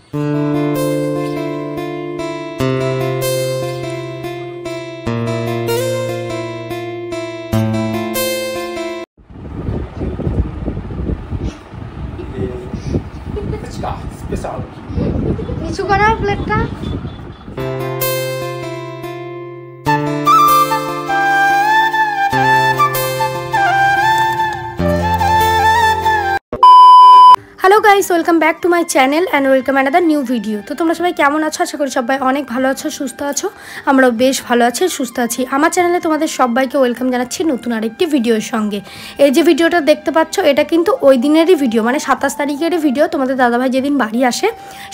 নিচু করা প্লেটটা। Hello guys, welcome back to my channel and welcome another new video. তো তোমরা সবাই কেমন আছো? আশা করি সবাই অনেক ভালো আছো, সুস্থ আছো। আমরাও বেশ ভালো আছি, সুস্থ আছি। আমার চ্যানেলে তোমাদের সবাইকে ওয়েলকাম জানাচ্ছি নতুন আরেকটি ভিডিওর সঙ্গে। এই যে ভিডিওটা দেখতে পাচ্ছ, এটা কিন্তু ওই দিনেরই ভিডিও, মানে 27 তারিখেরই ভিডিও। তোমাদের দাদাভাই যেদিন বাড়ি আসে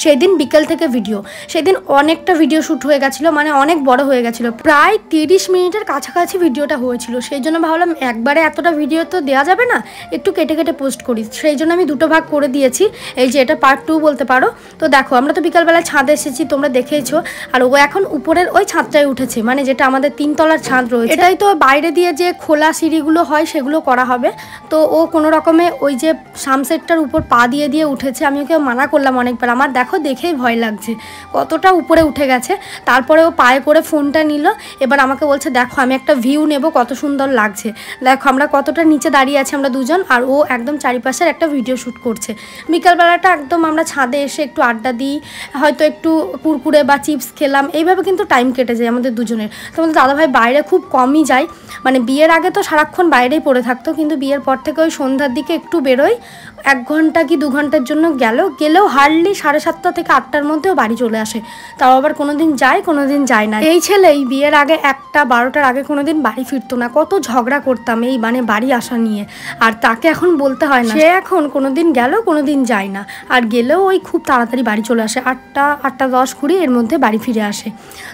সেই দিন বিকেল থেকে ভিডিও। সেদিন অনেকটা ভিডিও শ্যুট হয়ে গেছিলো, মানে অনেক বড় হয়ে গেছিলো, প্রায় 30 মিনিটের কাছাকাছি ভিডিওটা হয়েছিল। সেই জন্য ভাবলাম একবারে এতটা ভিডিও তো দেওয়া যাবে না, একটু কেটে কেটে পোস্ট করি। সেই জন্য আমি দুটো ভাগ করে দিয়েছি। এই যে এটা পার্ট 2 বলতে পারো। তো দেখো, আমরা তো বিকালবেলায় ছাদে এসেছি, তোমরা দেখেইছো। আর ও এখন উপরের ওই ছাদটায় উঠেছে, মানে যেটা আমাদের 3 তলার ছাদ রয়েছে। এটাই তো বাইরে দিয়ে যে খোলা সিঁড়িগুলো হয় সেগুলো করা হবে। তো ও কোনো রকমে ওই যে সানসেটটার উপর পা দিয়ে দিয়ে উঠেছে। আমি ওকে মানা করলাম অনেকবার, আমার দেখো দেখেই ভয় লাগছে, কতটা উপরে উঠে গেছে। তারপরে ও পায়ে করে ফোনটা নিল, এবার আমাকে বলছে দেখো আমি একটা ভিউ নেব, কত সুন্দর লাগছে। দেখো আমরা কতটা নিচে দাঁড়িয়ে আছি আমরা দুজন, আর ও একদম চারিপাশের একটা ভিডিও শ্যুট করছে। বিকালবেলাটা একদম আমরা ছাদে এসে একটু আড্ডা দিই, হয়তো একটু কুরকুরে বা চিপস খেলাম, এইভাবে কিন্তু টাইম কেটে যায় আমাদের দুজনের। তো আমাদের দাদাভাই বাইরে খুব কমই যায়, মানে বিয়ের আগে তো সারাক্ষণ বাইরেই পড়ে থাকতো, কিন্তু বিয়ের পর থেকে ওই সন্ধ্যার দিকে একটু বেরোয়, 1 ঘন্টা কি 2 ঘন্টার জন্য গেলেও হার্ডলি 7:30 থেকে 8টার মধ্যেও বাড়ি চলে আসে। তাও আবার কোনোদিন যায় কোনোদিন যায় না। এই ছেলেই বিয়ের আগে 1টা 12টার আগে কোনোদিন বাড়ি ফিরতো না। কত ঝগড়া করতাম এই মানে বাড়ি আসা নিয়ে, আর তাকে এখন বলতে হয় না, সে এখন কোনোদিন গেল কোনোদিন যায় না, আর গেলেও ওই খুব তাড়াতাড়ি বাড়ি চলে আসে, 8টা 10 20 এর মধ্যে বাড়ি ফিরে আসে।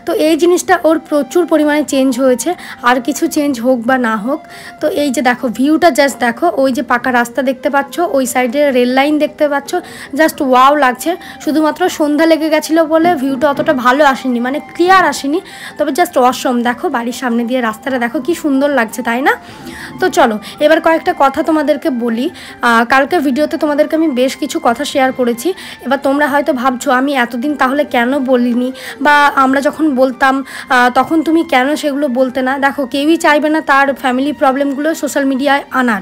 তো এই জিনিসটা ওর প্রচুর পরিমাণে চেঞ্জ হয়েছে, আর কিছু চেঞ্জ হোক বা না হোক। তো এই যে দেখো ভিউটা, জাস্ট দেখো, ওই যে পাকা রাস্তা দেখতে পাচ্ছ, ওই সাইডে রেল লাইন দেখতে পাচ্ছ, জাস্ট ওয়াও লাগছে। শুধুমাত্র সন্ধ্যা লেগে গেছিলো বলে ভিউটা অতটা ভালো আসেনি, মানে ক্লিয়ার আসেনি, তবে জাস্ট অসম। দেখো বাড়ির সামনে দিয়ে রাস্তাটা দেখো কি সুন্দর লাগছে, তাই না? তো চলো এবার কয়েকটা কথা তোমাদেরকে বলি। কালকে ভিডিওতে তোমাদেরকে আমি বেশ কিছু কথা শেয়ার করেছি। এবার তোমরা হয়তো ভাবছো আমি এতদিন তাহলে কেন বলিনি, বা আমরা যখন বলতাম তখন তুমি কেন সেগুলো বলতে না। দেখো কেউই চাইবে না তার ফ্যামিলি প্রবলেমগুলো সোশ্যাল মিডিয়ায় আনার,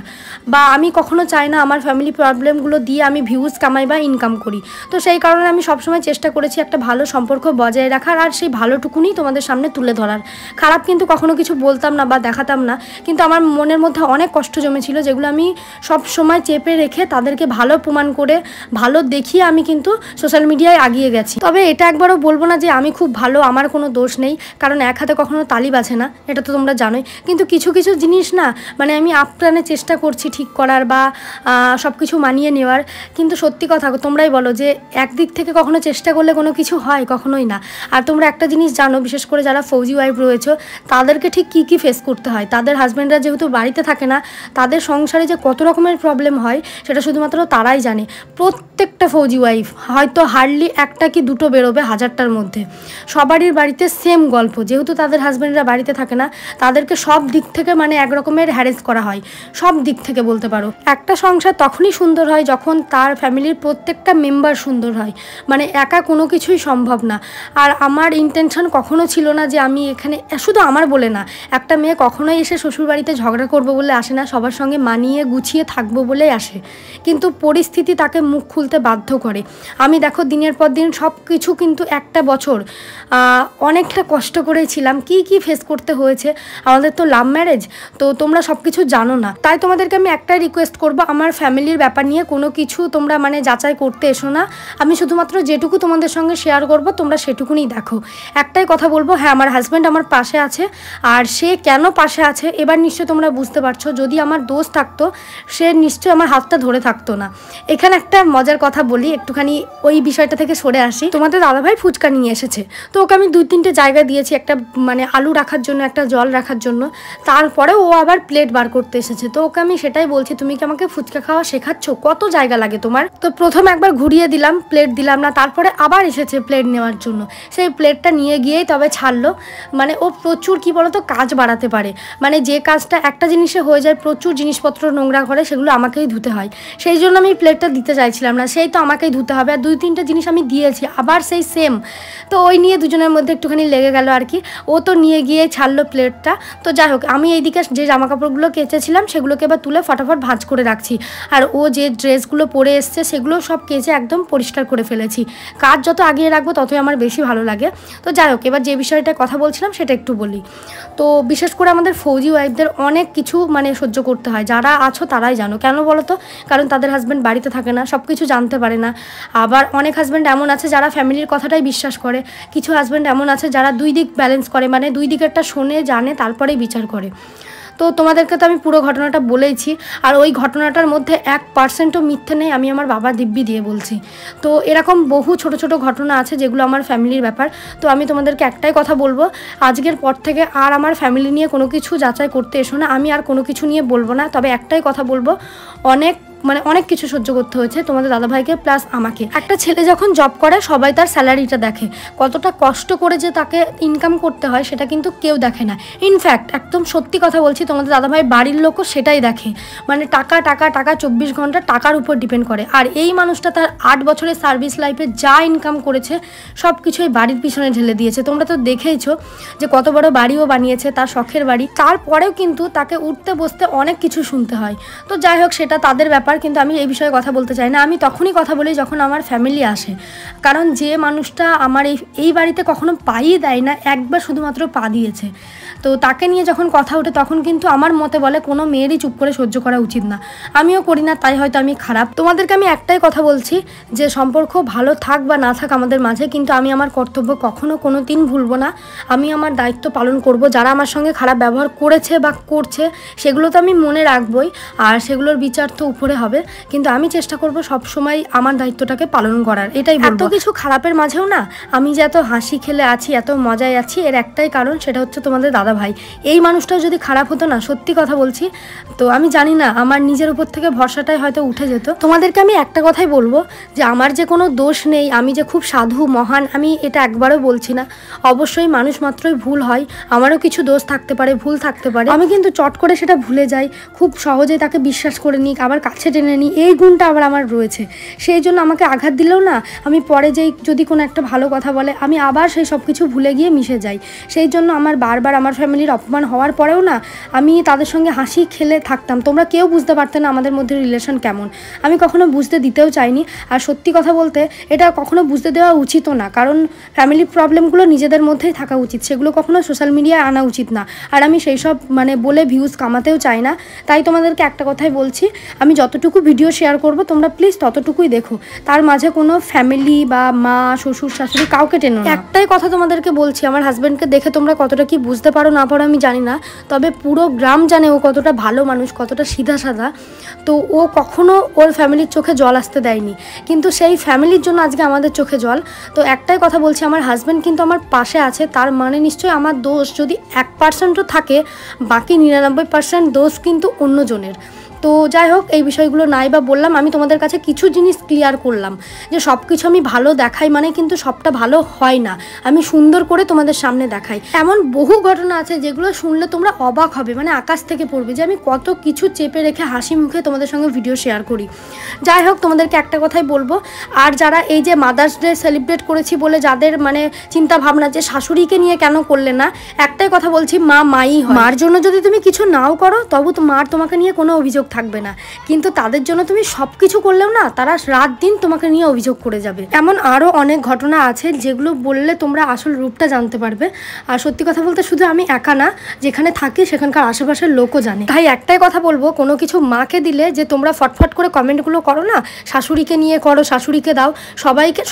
বা আমি কখনো চাই না আমার ফ্যামিলি প্রবলেমগুলো দিয়ে আমি ভিউজ কামাই বা ইনকাম করি। তো সেই কারণে আমি সবসময় চেষ্টা করেছি একটা ভালো সম্পর্ক বজায় রাখার, আর সেই ভালোটুকুনি তোমাদের সামনে তুলে ধরার। খারাপ কিন্তু কখনো কিছু বলতাম না বা দেখাতাম না, কিন্তু আমার মনের মধ্যে অনেক কষ্ট জমেছিল, যেগুলো আমি সব সময় চেপে রেখে তাদেরকে ভালো প্রমাণ করে ভালো দেখিয়ে আমি কিন্তু সোশ্যাল মিডিয়ায় আগিয়ে গেছি। তবে এটা একবারও বলবো না যে আমি খুব ভালো, আমার কোনো দোষ নেই, কারণ এক হাতে কখনো তালি বাজে না, এটা তো তোমরা জানোই। কিন্তু কিছু কিছু জিনিস না, মানে আমি আপ্রাণে চেষ্টা করছি ঠিক করার বা সব কিছু মানিয়ে নেওয়ার। কিন্তু সত্যি কথা তোমরাই বলো যে একদিক থেকে কখনো চেষ্টা করলে কোনো কিছু হয়? কখনোই না। আর তোমরা একটা জিনিস জানো, বিশেষ করে যারা ফৌজি ওয়াইফ রয়েছে, তাদেরকে ঠিক কী কী ফেস করতে হয়। তাদের হাজব্যান্ডরা যেহেতু বাড়িতে থাকে না, তাদের সংসারে যে কত রকমের প্রবলেম হয় সেটা শুধুমাত্র তারাই জানে। প্রত্যেকটা ফৌজি ওয়াইফ হয়তো হার্ডলি 1টা কি 2টো বেরোবে 1000টার মধ্যে। সবারই বাড়িতে সেম গল্প, যেহেতু তাদের হাজব্যান্ডরা বাড়িতে থাকে না, তাদেরকে সব দিক থেকে মানে এক রকমের হ্যারেস করা হয়, সব দিক থেকে বলতে পারো। একটা সংসার তখনই সুন্দর হয় যখন তার ফ্যামিলির প্রত্যেকটা মেম্বার সুন্দর হয়, মানে একা কোনো কিছুই সম্ভব না। আর আমার ইন্টেনশন কখনো ছিল না যে আমি এখানে, শুধু আমার বলে না, একটা মেয়ে কখনোই এসে শ্বশুরবাড়িতে ঝগড়া করবো বলে আসে না, সবার সঙ্গে মানিয়ে গুছিয়ে থাকবো বলেই আসে। কিন্তু পরিস্থিতি তাকে মুখ খুলতে বাধ্য করে। আমি দেখো দিনের পর দিন সব কিছু, কিন্তু একটা বছর অনেকটা কষ্ট করেছিলাম, কি কি ফেস করতে হয়েছে। আমাদের তো লাভ ম্যারেজ, তো তোমরা সব কিছু জানো না। তাই তোমাদেরকে আমি একটাই রিকোয়েস্ট করবো, আমার ফ্যামিলির ব্যাপার নিয়ে কোনো কিছু তোমরা মানে যাচাই করতে এসো না। আমি শুধুমাত্র যেটুকু তোমাদের সঙ্গে শেয়ার করবো তোমরা সেটুকুনি দেখো। একটাই কথা বলবো, হ্যাঁ আমার হাজব্যান্ড আমার পাশে আছে, আর সে কেন পাশে আছে এবার নিশ্চয়ই তোমরা বুঝতে পারছো। যদি আমার দোষ থাকতো সে নিশ্চয়ই আমার হাতটা ধরে থাকতো না। এখানে একটা মজার কথা বলি, একটুখানি ওই বিষয়টা থেকে সরে আসি। তোমাদের দাদাভাই ফুচকা নিয়ে এসেছে, তো ওকে আমি 2-3টে জায়গা দিয়েছি, একটা মানে আলু রাখার জন্য, একটা জল রাখার জন্য। তারপরে ও আবার প্লেট বার করতে এসেছে, তো ওকে আমি সেটাই বলছি, তুমি কি আমাকে ফুচকা খাওয়া শেখাচ্ছ? যাচ্ছ, কত জায়গা লাগে তোমার। তো প্রথমে একবার ঘুরিয়ে দিলাম, প্লেট দিলাম না, তারপরে আবার এসেছে প্লেট নেওয়ার জন্য। সেই প্লেটটা নিয়ে গিয়েই তবে ছাড়লো। মানে ও প্রচুর কি বলতো কাজ বাড়াতে পারে, মানে যে কাজটা একটা জিনিসে হয়ে যায়, প্রচুর জিনিসপত্র নোংরা করে, সেগুলো আমাকেই ধুতে হয়। সেই জন্য আমি প্লেটটা দিতে চাইছিলাম না, সেই তো আমাকেই ধুতে হবে। আর 2-3টে জিনিস আমি দিয়েছি, আবার সেই সেম। তো ওই নিয়ে দুজনের মধ্যে একটুখানি লেগে গেল আর কি। ও তো নিয়ে গিয়ে ছাড়লো প্লেটটা। তো যাই হোক, আমি এইদিকে যে জামাকাপড়গুলো কেচেছিলাম সেগুলোকে এবার তুলে ফটাফট ভাঁজ করে রাখছি। আর ও যে ড্রেসগুলো পরে এসছে সেগুলো সব কেচে একদম পরিষ্কার করে ফেলেছি। কাজ যত আগিয়ে রাখবো ততই আমার বেশি ভালো লাগে। তো যাই হোক, এবার যে বিষয়টা কথা বলছিলাম সেটা একটু বলি। তো বিশেষ করে আমাদের ফৌজি ওয়াইফদের অনেক কিছু মানে সহ্য করতে হয়। যারা আছো তারাই জানো, কেন বলো তো? কারণ তাদের হাজব্যান্ড বাড়িতে থাকে না, সব কিছু জানতে পারে না। আবার অনেক হাজব্যান্ড এমন আছে যারা ফ্যামিলির কথাটাই বিশ্বাস করে, কিছু হাজব্যান্ড এমন আছে যারা দুই দিক ব্যালেন্স করে, মানে দুই দিকেরটা শোনে, জানে, তারপরেই বিচার করে। তো তোমাদেরকে তো আমি পুরো ঘটনাটা বলেইছি। আর ওই ঘটনাটার মধ্যে 1%ও মিথ্যে নেই, আমি আমার বাবা দিব্যি দিয়ে বলছি। তো এরকম বহু ছোট ছোট ঘটনা আছে যেগুলো আমার ফ্যামিলির ব্যাপার। তো আমি তোমাদেরকে একটাই কথা বলবো, আজকের পর থেকে আর আমার ফ্যামিলি নিয়ে কোনো কিছু যাচাই করতে এসো না। আমি আর কোনো কিছু নিয়ে বলবো না। তবে একটাই কথা বলবো, অনেক কিছু সহ্য করতে হয়েছে তোমাদের দাদাভাইকে প্লাস আমাকে। একটা ছেলে যখন জব করে সবাই তার স্যালারিটা দেখে, কতটা কষ্ট করে যে তাকে ইনকাম করতে হয় সেটা কিন্তু কেউ দেখে না। ইনফ্যাক্ট একদম সত্যি কথা বলছি, তোমাদের দাদাভাই বাড়ির লোকও সেটাই দেখে। মানে টাকা টাকা টাকা, 24 ঘন্টা টাকার উপর ডিপেন্ড করে। আর এই মানুষটা তার 8 বছরের সার্ভিস লাইফে যা ইনকাম করেছে সব কিছুই বাড়ির পিছনে ঢেলে দিয়েছে। তোমরা তো দেখেইছো যে কত বড় বাড়িও বানিয়েছে, তার শখের বাড়ি। তারপরেও কিন্তু তাকে উঠতে বসতে অনেক কিছু শুনতে হয়। তো যাই হোক, সেটা তাদের ব্যাপার, কিন্তু আমি এই বিষয়ে কথা বলতে চাই না। আমি তখনই কথা বলি যখন আমার ফ্যামিলি আসে। কারণ যে মানুষটা আমার এই বাড়িতে কখনো পাই দেয় না, একবার শুধুমাত্র পা দিয়েছে, তো তাকে নিয়ে যখন কথা ওঠে তখন কিন্তু আমার মতে বলে কোনো মেয়েরই চুপ করে সহ্য করা উচিত না। আমিও করি না, তাই হয়তো আমি খারাপ। তোমাদেরকে আমি একটাই কথা বলছি যে সম্পর্ক ভালো থাক বা না থাক আমাদের মাঝে, কিন্তু আমি আমার কর্তব্য কখনো কোনো দিন ভুলবো না। আমি আমার দায়িত্ব পালন করব। যারা আমার সঙ্গে খারাপ ব্যবহার করেছে বা করছে সেগুলো তো আমি মনে রাখবই, আর সেগুলোর বিচার তো উপরে হবে। কিন্তু আমি চেষ্টা করব সবসময় আমার দায়িত্বটাকে পালন করার। এটাই বলবো। এত কিছু খারাপের মাঝেও না আমি যে এত হাসি খেলে আছি, এত মজায় আছি, এর একটাই কারণ, সেটা হচ্ছে তোমাদের দাদাভাই। এই মানুষটাও যদি খারাপ হতো না, সত্যি কথা বলছি, তো আমি জানি না, আমার নিজের উপর থেকে ভরসাটাই হয়তো উঠে যেত। তোমাদেরকে আমি একটা কথাই বলবো যে আমার যে কোনো দোষ নেই, আমি যে খুব সাধু মহান, আমি এটা একবারও বলছি না। অবশ্যই মানুষ মাত্রই ভুল হয়, আমারও কিছু দোষ থাকতে পারে, ভুল থাকতে পারে। আমি কিন্তু চট করে সেটা ভুলে যাই, খুব সহজে তাকে বিশ্বাস করে নিই, আবার কাছে টেনে নিই। এই গুণটা আবার আমার রয়েছে। সেই জন্য আমাকে আঘাত দিলেও না, আমি পরে যেই যদি কোনো একটা ভালো কথা বলে আমি আবার সেই সব কিছু ভুলে গিয়ে মিশে যাই। সেই জন্য আমার বারবার আমার ফ্যামিলির অপমান হওয়ার পরেও না আমি তাদের সঙ্গে হাসি খেলে থাকতাম। তোমরা কেউ বুঝতে পারতে না আমাদের মধ্যে রিলেশন কেমন, আমি কখনো বুঝতে দিতেও চাইনি। আর সত্যি কথা বলতে এটা কখনো বুঝতে দেওয়া উচিতও না, কারণ ফ্যামিলি প্রবলেমগুলো নিজেদের মধ্যেই থাকা উচিত, সেগুলো কখনো সোশ্যাল মিডিয়ায় আনা উচিত না। আর আমি সেই সব বলে ভিউজ কামাতেও চাই না। তাই তোমাদেরকে একটা কথাই বলছি, আমি যতটুকু ভিডিও শেয়ার করব তোমরা প্লিজ ততটুকুই দেখো, তার মাঝে কোনো ফ্যামিলি বা মা শ্বশুর শাশুড়ি কাউকে টেনো না। একটাই কথা তোমাদেরকে বলছি, আমার হাজব্যান্ডকে দেখে তোমরা কতটা কি বুঝতে পারো না পারো আমি জানি না, তবে পুরো গ্রাম জানে ও কতটা ভালো মানুষ, কতটা সিধা সাদা। তো ও কখনো ওর ফ্যামিলির চোখে জল আসতে দেয়নি, কিন্তু সেই ফ্যামিলির জন্য আজকে আমাদের চোখে জল। তো একটাই কথা বলছি, আমার হাজব্যান্ড কিন্তু আমার পাশে আছে, তার মানে নিশ্চয়ই আমার দোষ যদি 1%ও থাকে, বাকি 99% দোষ কিন্তু অন্যজনের। তো যাই হোক, এই বিষয়গুলো নাই বা বললাম, আমি তোমাদের কাছে কিছু জিনিস ক্লিয়ার করলাম যে সব কিছু আমি ভালো দেখাই মানে কিন্তু সবটা ভালো হয় না, আমি সুন্দর করে তোমাদের সামনে দেখাই। এমন বহু ঘটনা আছে যেগুলো শুনলে তোমরা অবাক হবে, মানে আকাশ থেকে পড়বে যে আমি কত কিছু চেপে রেখে হাসি মুখে তোমাদের সঙ্গে ভিডিও শেয়ার করি। যাই হোক, তোমাদেরকে একটা কথাই বলবো, আর যারা এই যে মাদার্স ডে সেলিব্রেট করেছি বলে যাদের চিন্তা ভাবনা যে শাশুড়িকে নিয়ে কেন করলে না, একটাই কথা বলছি, মা মাই হয়। মার জন্য যদি তুমি কিছু নাও করো তবু তো মার তোমাকে নিয়ে কোনো অভিযোগ থাকবে না, কিন্তু তাদের জন্য তুমি সব কিছু করলেও না তারা রাত দিন তোমাকে নিয়ে অভিযোগ করে যাবে। এমন আরও অনেক ঘটনা আছে যেগুলো বললে তোমরা আসল রূপটা জানতে পারবে। আর সত্যি কথা বলতে শুধু আমি একা না, যেখানে থাকি সেখানকার আশেপাশের লোকও জানে। তাই একটাই কথা বলবো, কোনো কিছু মাকে দিলে যে তোমরা ফটফট করে কমেন্টগুলো করো না, শাশুড়িকে নিয়ে করো, শাশুড়িকে দাও,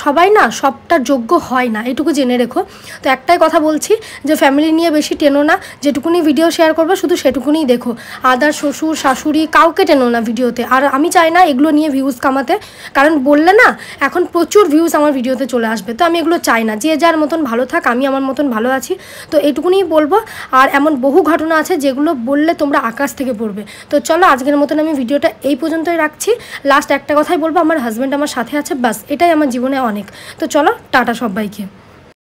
সবাই না সবটা যোগ্য হয় না, এটুকু জেনে রেখো। তো একটাই কথা বলছি যে ফ্যামিলি নিয়ে বেশি টেনো না, যেটুকুনি ভিডিও শেয়ার করবো শুধু সেটুকুনি দেখো, আদার শ্বশুর শাশুড়ি কাউকে টেনো না ভিডিওতে। আর আমি চাই না এগুলো নিয়ে ভিউজ কামাতে, কারণ বললে না এখন প্রচুর ভিউজ আমার ভিডিওতে চলে আসবে, তো আমি এগুলো চাই না। যে যার মতন ভালো থাক, আমি আমার মতন ভালো আছি, তো এইটুকুনি বলবো। আর এমন বহু ঘটনা আছে যেগুলো বললে তোমরা আকাশ থেকে পড়বে। তো চলো আজকের মতন আমি ভিডিওটা এই পর্যন্তই রাখছি। লাস্ট একটা কথাই বলবো, আমার হাজব্যান্ড আমার সাথে আছে, বাস এটাই আমার জীবনে অনেক। তো চলো টাটা সবাইকে।